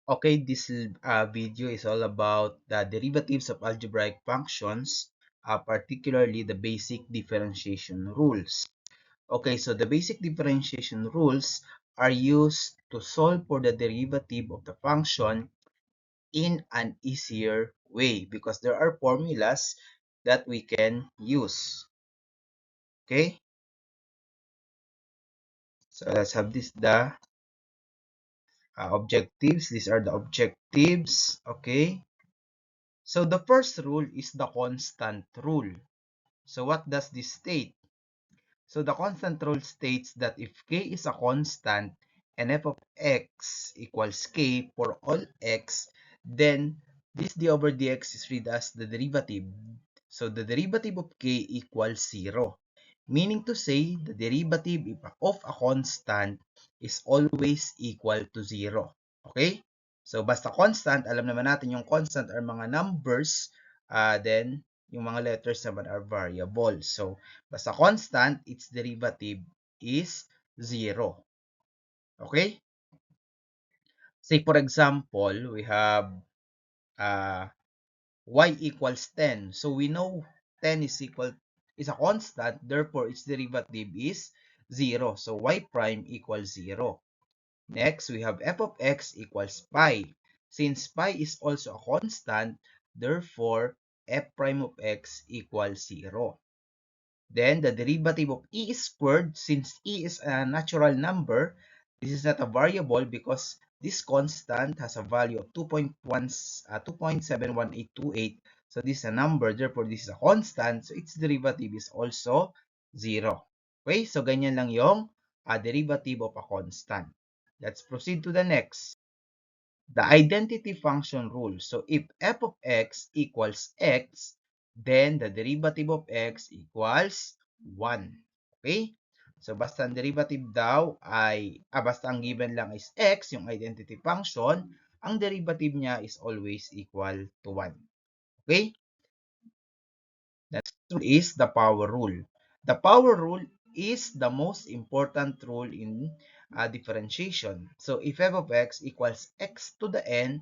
Okay, this video is all about the derivatives of algebraic functions, particularly the basic differentiation rules. Okay, so the basic differentiation rules are used to solve for the derivative of the function in an easier way because there are formulas that we can use. Okay, so let's have this the objectives. These are the objectives. Okay, so the first rule is the constant rule. So what does this state? So the constant rule states that if k is a constant and f of x equals k for all x, then this d over dx is read as the derivative. So the derivative of k equals 0. Meaning to say, the derivative of a constant is always equal to 0. Okay? So basta constant, alam naman natin yung constant are mga numbers, then yung mga letters naman are variables. So basta constant, its derivative is 0. Okay? Say for example, we have uh, y equals 10. So we know 10 is a constant, therefore its derivative is 0. So y prime equals 0. Next, we have f of x equals pi. Since pi is also a constant, therefore f prime of x equals 0. Then the derivative of e squared, since e is a natural number, this is not a variable because this constant has a value of 2.71828. So this is a number, therefore this is a constant. So its derivative is also 0. Okay, so ganyan lang yung derivative of a constant. Let's proceed to the next. The identity function rule. So if f of x equals x, then the derivative of x equals 1. Okay? So basta ang derivative daw ay, basta ang given lang is x, yung identity function, ang derivative niya is always equal to 1. Okay? Next rule is the power rule. The power rule is the most important rule in differentiation. So if f of x equals x to the n,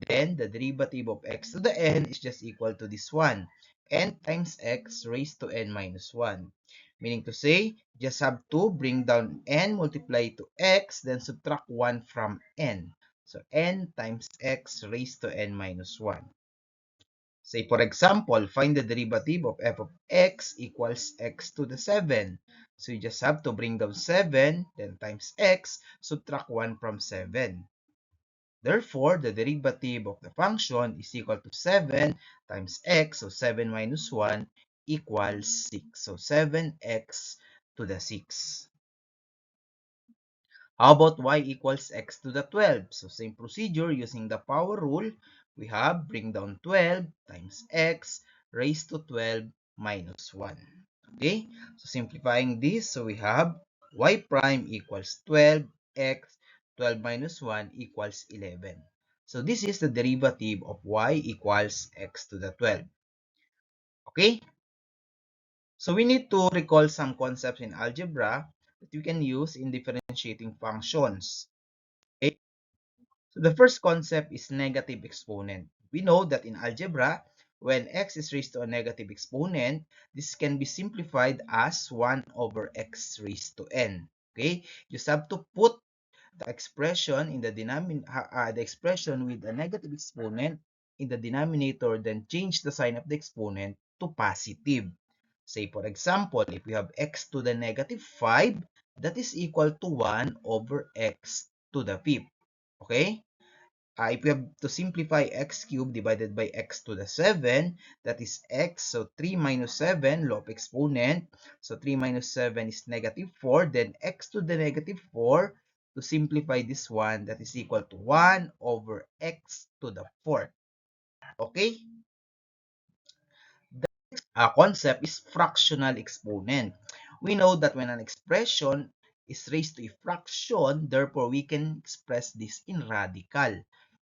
then the derivative of x to the n is just equal to this one, n times x raised to n minus 1. Meaning to say, just have to bring down n, multiply to x, then subtract 1 from n. So n times x raised to n minus 1. Say for example, find the derivative of f of x equals x to the 7. So you just have to bring down 7, then times x, subtract 1 from 7. Therefore, the derivative of the function is equal to 7 times x, so 7 minus 1 equals 6. So 7x to the 6. How about y equals x to the 12? So same procedure using the power rule. We have bring down 12 times x raised to 12 minus 1. Okay? So simplifying this, so we have y prime equals 12x, 12 minus 1 equals 11. So this is the derivative of y equals x to the 12. Okay? So we need to recall some concepts in algebra that we can use in differentiating functions. Okay? So the first concept is negative exponent. We know that in algebra, when x is raised to a negative exponent, this can be simplified as 1 over x raised to n. Okay? You just have to put the expression in the the expression with a negative exponent in the denominator, then change the sign of the exponent to positive. Say for example, if we have x to the negative 5, that is equal to 1 over x to the 5th. Okay? If we have to simplify x cubed divided by x to the 7, that is x. So 3 minus 7, law of exponent. So 3 minus 7 is negative 4. Then x to the negative 4, to simplify this one, that is equal to 1 over x to the 4th. Okay? Concept is fractional exponent. We know that when an expression is raised to a fraction, therefore we can express this in radical.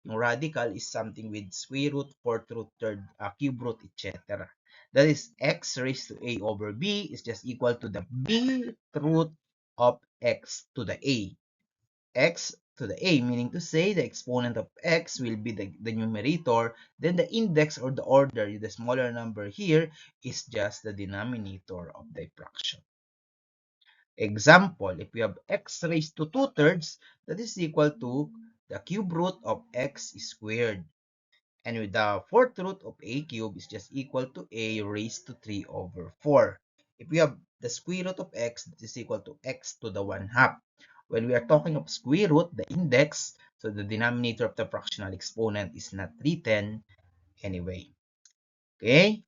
Yung radical is something with square root, fourth root, third, cube root, etc. That is x raised to a over b is just equal to the b root of x to the a. X to the a, meaning to say the exponent of x will be the numerator, then the index or the order, the smaller number here, is just the denominator of the fraction. Example, if we have x raised to 2/3, that is equal to the cube root of x squared. And with the fourth root of a cube is just equal to a raised to 3/4. If we have the square root of x, that is equal to x to the 1/2. When we are talking of square root, the index, so the denominator of the fractional exponent is not written anyway. Okay?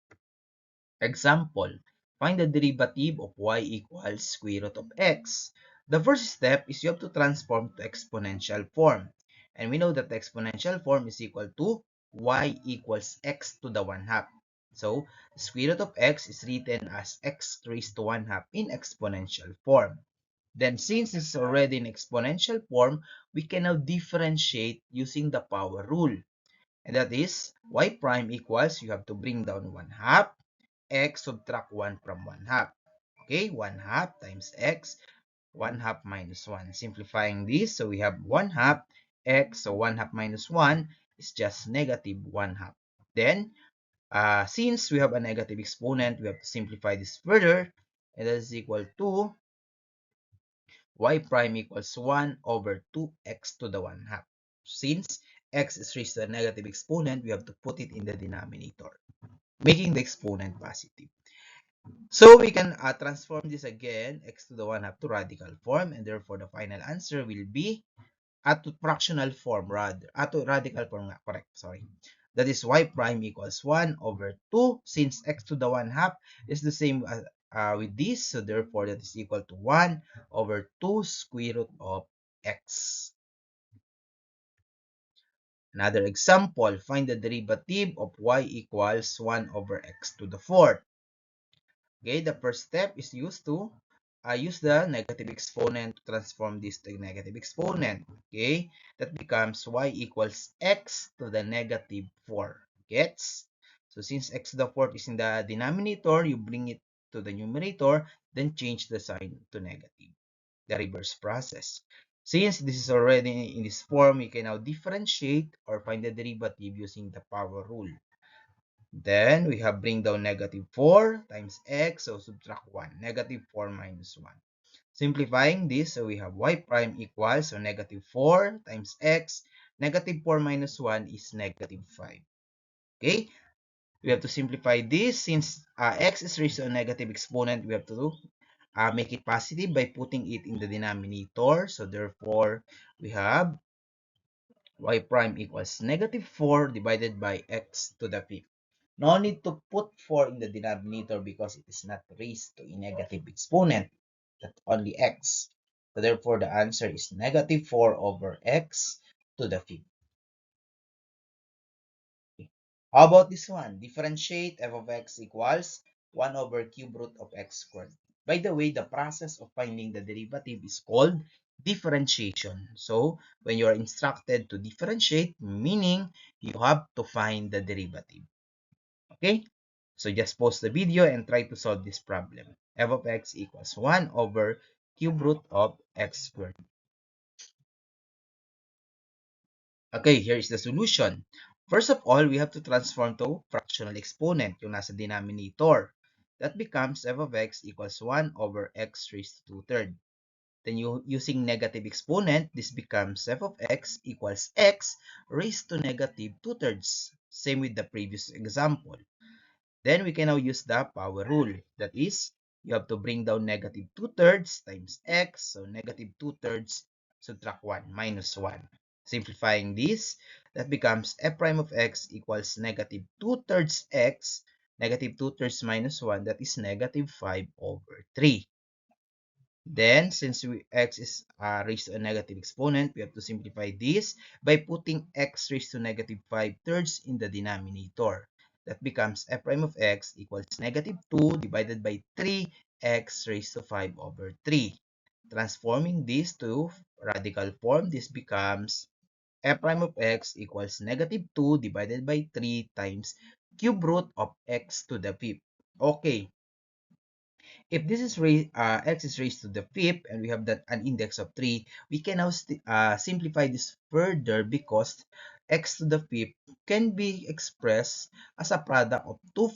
Example, find the derivative of y equals square root of x. The first step is you have to transform to exponential form. And we know that the exponential form is equal to y equals x to the 1/2. So, the square root of x is written as x raised to 1/2 in exponential form. Then, since it's already in exponential form, we can now differentiate using the power rule. And that is, y prime equals, you have to bring down 1/2, x subtract 1 from 1/2. Okay, 1/2 times x, 1/2 minus 1. Simplifying this, so we have 1/2 x, so 1/2 minus 1 is just negative 1/2. Then, since we have a negative exponent, we have to simplify this further, and that is equal to y prime equals 1 over 2x to the 1/2. Since x is raised to a negative exponent, we have to put it in the denominator, making the exponent positive. So we can transform this again, x to the 1/2 to radical form, and therefore the final answer will be to fractional form rather, to radical form, correct, sorry. That is y prime equals 1 over 2, since x to the 1/2 is the same as, with this, so therefore that is equal to 1 over 2 square root of x. Another example, find the derivative of y equals 1 over x to the 4th. Okay, the first step is use the negative exponent to transform this to negative exponent. Okay, that becomes y equals x to the negative 4. Gets? So since x to the 4th is in the denominator, you bring it to the numerator, then change the sign to negative. The reverse process. Since this is already in this form, you can now differentiate or find the derivative using the power rule. Then we have bring down negative 4 times x, so subtract 1. Negative 4 minus 1. Simplifying this, so we have y prime equals, so negative 4 times x. Negative 4 minus 1 is negative 5. Okay? We have to simplify this. Since x is raised to a negative exponent, we have to make it positive by putting it in the denominator. So therefore, we have y prime equals negative 4 divided by x to the 5th. No need to put 4 in the denominator because it is not raised to a negative exponent, but only x. So therefore, the answer is negative 4 over x to the 5th. Okay. How about this one? Differentiate f of x equals 1 over cube root of x squared. By the way, the process of finding the derivative is called differentiation. So, when you are instructed to differentiate, meaning you have to find the derivative. Okay? So just pause the video and try to solve this problem. F of x equals 1 over cube root of x squared. Okay, here is the solution. First of all, we have to transform to fractional exponent, yung nasa denominator. That becomes f of x equals 1 over x raised to 2/3. Then using negative exponent, this becomes f of x equals x raised to negative 2/3. Same with the previous example. Then we can now use the power rule. That is, you have to bring down negative 2/3 times x. So negative 2/3 subtract 1 minus 1. Simplifying this, that becomes f prime of x equals negative 2/3 x. Negative 2/3 minus 1, that is negative 5 over 3. Then, since x is raised to a negative exponent, we have to simplify this by putting x raised to negative 5/3 in the denominator. That becomes f prime of x equals negative 2 divided by 3x raised to 5 over 3. Transforming this to radical form, this becomes f prime of x equals negative 2 divided by 3 times cube root of x to the 5th. Okay, If this is x is raised to the fifth and we have that an index of 3, we can now simplify this further because x to the fifth can be expressed as a product of two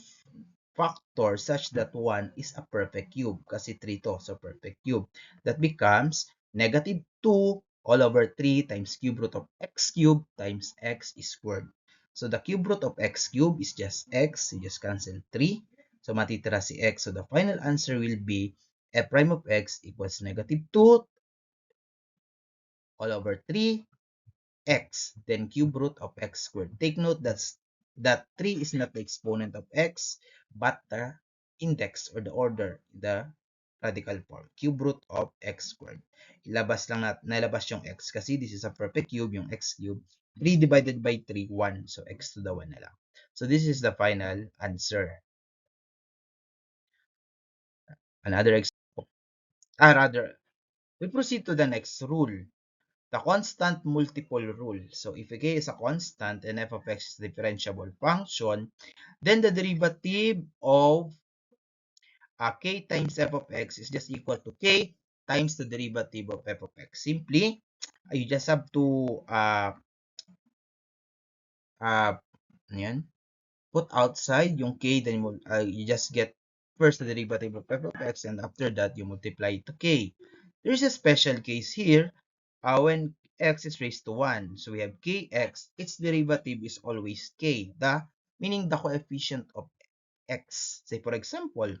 factors such that 1 is a perfect cube kasi 3 to, so perfect cube. That becomes negative 2 all over 3 times cube root of x cube times x squared. So the cube root of x cube is just x, you just cancel 3. So matitira si x. So the final answer will be f prime of x equals negative 2 all over 3 x, then cube root of x squared. Take note that 3 is not the exponent of x, but the index or the order, the radical form. Cube root of x squared. Ilabas lang nalabas yung x kasi this is a perfect cube, yung x cube. 3 divided by 3, 1. So x to the 1 na lang. So this is the final answer. Another example. Rather, we proceed to the next rule. The constant multiple rule. So if k is a constant and f of x is a differentiable function, then the derivative of k times f of x is just equal to k times the derivative of f of x. Simply, you just have to uh, yan, put outside yung k, then you just get first the derivative of f of x, and after that, you multiply it to k. There is a special case here when x is raised to 1. So we have kx, its derivative is always k, meaning the coefficient of x. Say for example,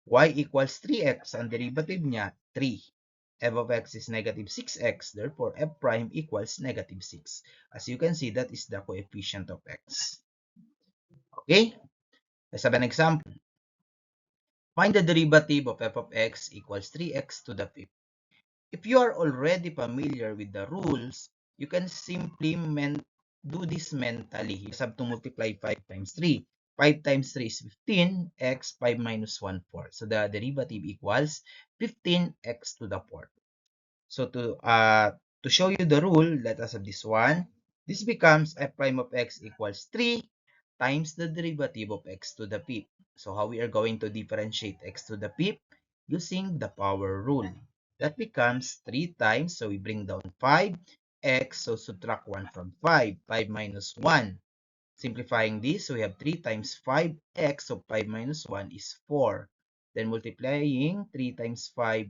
y equals 3x, ang derivative niya, 3. F of x is negative 6x, therefore f prime equals negative 6. As you can see, that is the coefficient of x. Okay? Let's have an example. Find the derivative of f of x equals 3x to the fifth. If you are already familiar with the rules, you can simply do this mentally. You just have to multiply 5 times 3. 5 times 3 is 15, x 5 minus 1, 4. So the derivative equals 15x to the 4th. So to show you the rule, let us have this one. This becomes f prime of x equals 3 times the derivative of x to the fifth. So how we are going to differentiate x to the fifth? Using the power rule. That becomes 3 times, so we bring down 5x, so subtract 1 from 5. 5 minus 1. Simplifying this, so we have 3 times 5x, so 5 minus 1 is 4. Then multiplying 3 times 5,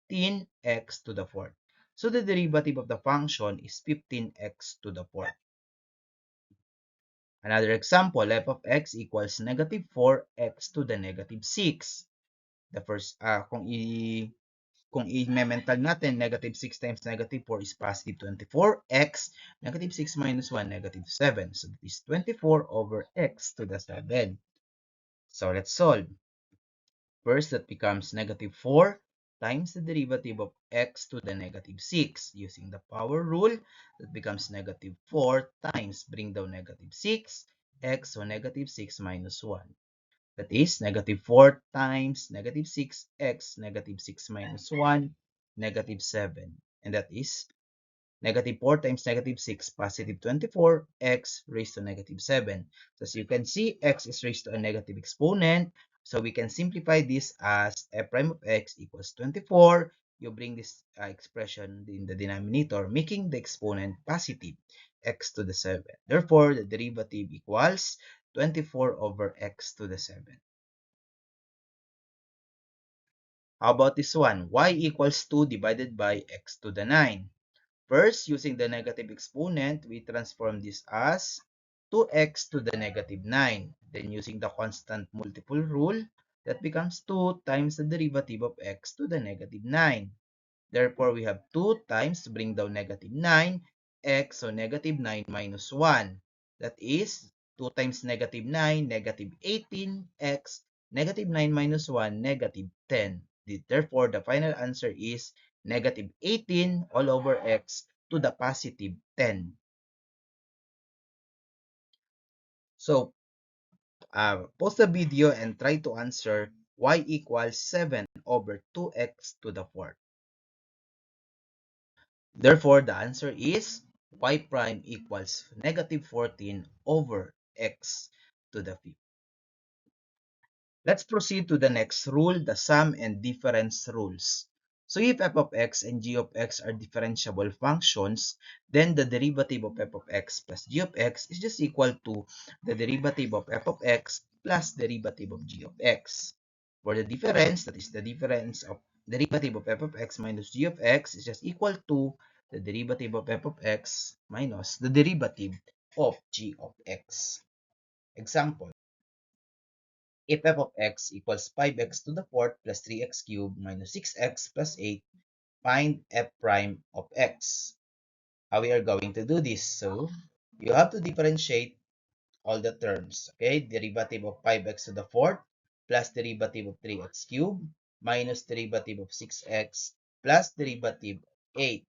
15x to the 4th. So the derivative of the function is 15x to the 4th. Another example, f of x equals negative 4x to the negative 6. The first, kung i-mental natin, negative 6 times negative 4 is positive 24x, negative 6 minus 1, negative 7. So this is 24 over x to the 7. So let's solve. First, that becomes negative 4 times the derivative of x to the negative 6. Using the power rule, that becomes negative 4 times, bring down negative 6, x, so negative 6 minus 1. That is negative 4 times negative 6x, negative 6 minus 1, negative 7. And that is negative 4 times negative 6, positive 24, x raised to negative 7. So as you can see, x is raised to a negative exponent. So we can simplify this as f prime of x equals 24. You bring this expression in the denominator, making the exponent positive, x to the 7. Therefore, the derivative equals 24 over x to the 7. How about this one? Y equals 2 divided by x to the 9. First, using the negative exponent, we transform this as 2x to the negative 9. Then using the constant multiple rule, that becomes 2 times the derivative of x to the negative 9. Therefore, we have 2 times, to bring down negative 9, x, so negative 9 minus 1. That is 2 times negative 9, negative 18, x, negative 9 minus 1, negative 10. Therefore, the final answer is negative 18 all over x to the positive 10. So, pause the video and try to answer y equals 7 over 2x to the 4th. Therefore, the answer is y prime equals negative 14 over x to the 5th. Let's proceed to the next rule, the sum and difference rules. So if f of x and g of x are differentiable functions, then the derivative of f of x plus g of x is just equal to the derivative of f of x plus derivative of g of x. For the difference, that is the difference of derivative of f of x minus g of x is just equal to the derivative of f of x minus the derivative of g of x. Example, if f of x equals 5x to the fourth plus 3x cubed minus 6x plus 8, find f prime of x. How we are going to do this? So, you have to differentiate all the terms. Okay, derivative of 5x to the fourth plus derivative of 3x cubed minus derivative of 6x plus derivative of 8.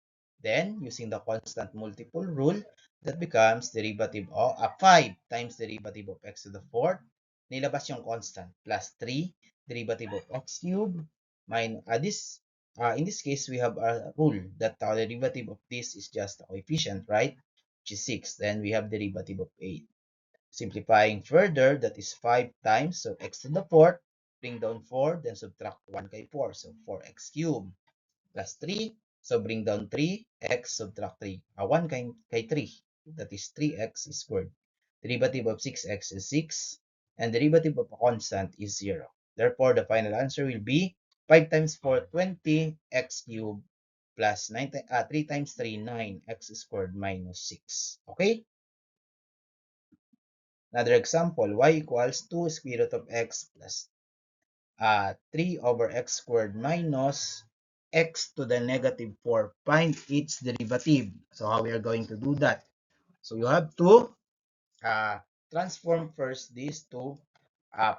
Then, using the constant multiple rule, that becomes derivative of 5 times derivative of x to the fourth. Nilabas yung constant plus 3 derivative of x cubed minus in this case we have a rule that the derivative of this is just the coefficient, right? Which is 6. Then we have derivative of 8. Simplifying further, that is 5 times, so x to the fourth, bring down 4, then subtract 1 kay 4, so 4x cubed, plus 3, so bring down 3, x, subtract 3, 1 kay 3, that is 3x squared. Derivative of 6x is 6, and derivative of a constant is 0. Therefore, the final answer will be 5 times 4, 20, x cubed, plus 3 times 3, 9, x squared minus 6. Okay? Another example, y equals 2 square root of x plus 3 over x squared minus x to the negative 4. Find its derivative. So how we are going to do that? So you have to transform first these to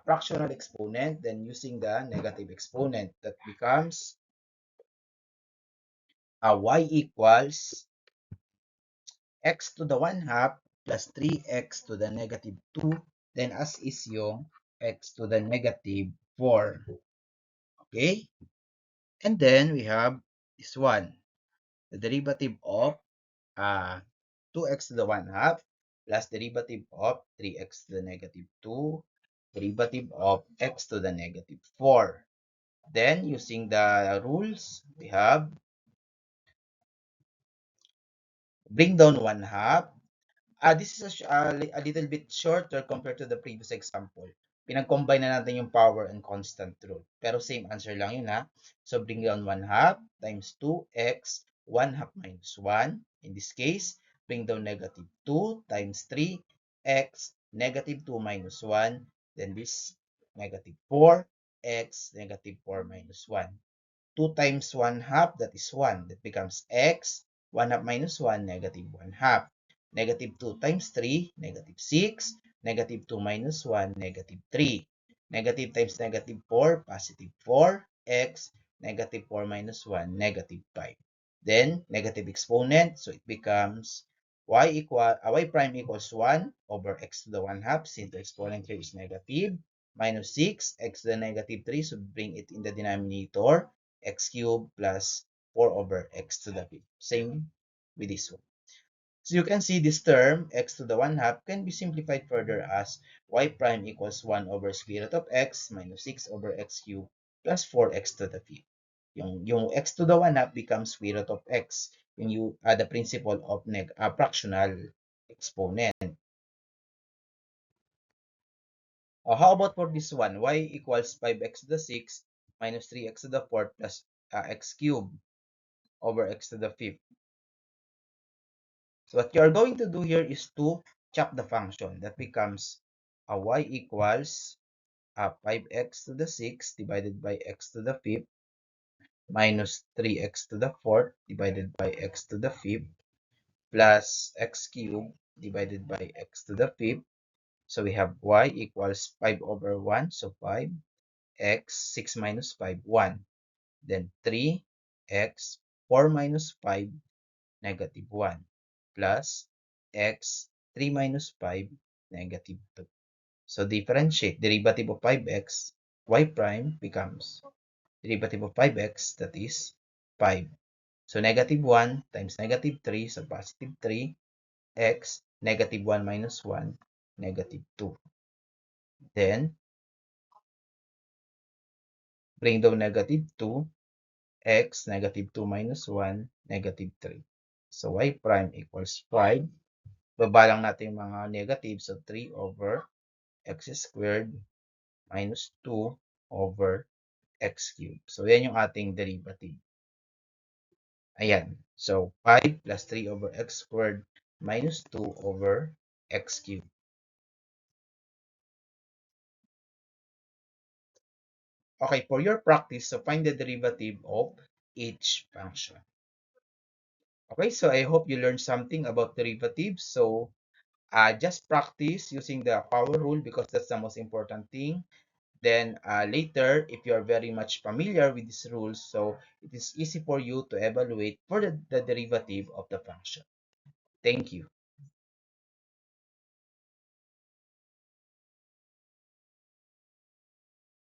fractional exponent, then using the negative exponent, that becomes y equals x to the 1 half plus 3x to the negative 2, then as is yung x to the negative 4. Okay? And then we have this one, the derivative of 2x to the 1 half plus derivative of 3x to the negative 2, derivative of x to the negative 4. Then, using the rules, we have bring down 1 half. This is a little bit shorter compared to the previous example. Pinag-combine na natin yung power and constant rule. Pero same answer lang yun, ha. So, bring down 1 half times 2x, 1 half minus 1. In this case, bring down negative 2 times 3x, negative 2 minus 1. Then this negative 4x, negative 4 minus 1. 2 times 1 half, that is 1. That becomes x. 1 half minus 1, negative 1 half. Negative 2 times 3, negative 6. Negative 2 minus 1, negative 3. Negative times negative 4, positive 4. X, negative 4 minus 1, negative 5. Then, negative exponent, so it becomes y prime equals 1 over x to the 1 half, since the exponent here is negative, minus 6, x to the negative 3, so bring it in the denominator, x cubed plus 4 over x to the 5th. Same with this one. So you can see this term, x to the 1 half, can be simplified further as y prime equals 1 over square root of x minus 6 over x cubed plus 4x to the 5th. Yung x to the 1 half becomes square root of x. Yung the principle of fractional exponent. How about for this one? Y equals 5x to the 6 minus 3x to the 4 plus x cubed over x to the 5th. So what you are going to do here is to chop the function. That becomes y equals 5x to the 6 divided by x to the 5th minus 3x to the 4th divided by x to the 5th plus x cubed divided by x to the 5th. So we have y equals 5 over 1. So 5 x 6 minus 5, 1. Then 3x 4 minus 5, negative 1, plus x 3 minus 5, negative 2. So differentiate derivative of 5x, y prime becomes derivative of 5x, that is 5. So negative 1 times negative 3, so positive 3, x, negative 1 minus 1, negative 2. Then Bring down negative 2, x, negative 2 minus 1, negative 3. So y prime equals 5. Baba lang natin yung mga negative. So 3 over x squared minus 2 over x cubed. So yan yung ating derivative. Ayan. So 5 plus 3 over x squared minus 2 over x cubed. Okay, for your practice, so find the derivative of each function. Okay, so I hope you learned something about derivatives. So just practice using the power rule because that's the most important thing. Then later, if you are very much familiar with these rules, so it is easy for you to evaluate for the derivative of the function. Thank you.